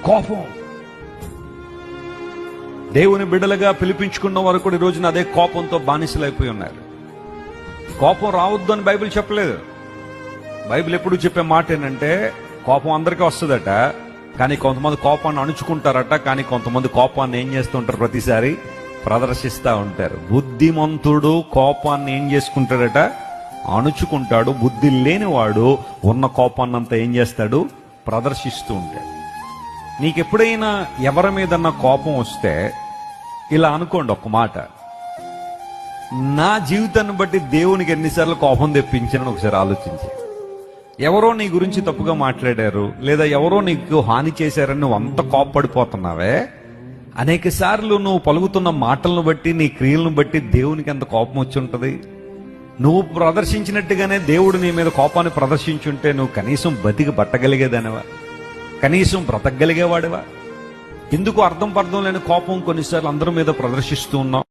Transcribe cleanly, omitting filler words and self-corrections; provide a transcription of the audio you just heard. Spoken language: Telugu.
కోపం. దేవుని బిడ్డలుగా పిలిపించుకున్న వారు కూడా ఈ రోజున అదే కోపంతో బానిసలైపోయి ఉన్నారు. కోపం రావద్దు అని బైబిల్ చెప్పలేదు. బైబిల్ ఎప్పుడు చెప్పే మాట ఏంటంటే కోపం అందరికీ వస్తుందట, కానీ కొంతమంది కోపాన్ని అణుచుకుంటారట, కానీ కొంతమంది కోపాన్ని ఏం చేస్తుంటారు, ప్రతిసారి ప్రదర్శిస్తూ ఉంటారు. బుద్ధిమంతుడు కోపాన్ని ఏం చేసుకుంటాడట, అణుచుకుంటాడు. బుద్ధి లేనివాడు ఉన్న కోపాన్నంతా ఏం చేస్తాడు, ప్రదర్శిస్తూ ఉంటాడు. నీకెప్పుడైనా ఎవరి మీదన్నా కోపం వస్తే ఇలా అనుకోండి ఒక్క మాట, నా జీవితాన్ని బట్టి దేవునికి ఎన్నిసార్లు కోపం తెప్పించానని ఒకసారి ఆలోచించి. ఎవరో నీ గురించి తప్పుగా మాట్లాడారు, లేదా ఎవరో నీకు హాని చేశారని నువ్వు అంత కోపపడిపోతున్నావే, అనేక సార్లు నువ్వు పలుకుతున్న మాటలను బట్టి, నీ క్రియలను బట్టి దేవునికి ఎంత కోపం వచ్చి ఉంటుంది. నువ్వు ప్రదర్శించినట్టుగానే దేవుడు నీ మీద కోపాన్ని ప్రదర్శించుంటే నువ్వు కనీసం బతికి పట్టగలిగేదానివా, కనీసం బ్రతకగలిగేవాడివా? ఎందుకు అర్థం పర్థం లేని కోపం కొన్నిసార్లు అందరి మీద ప్రదర్శిస్తూ ఉన్నావు?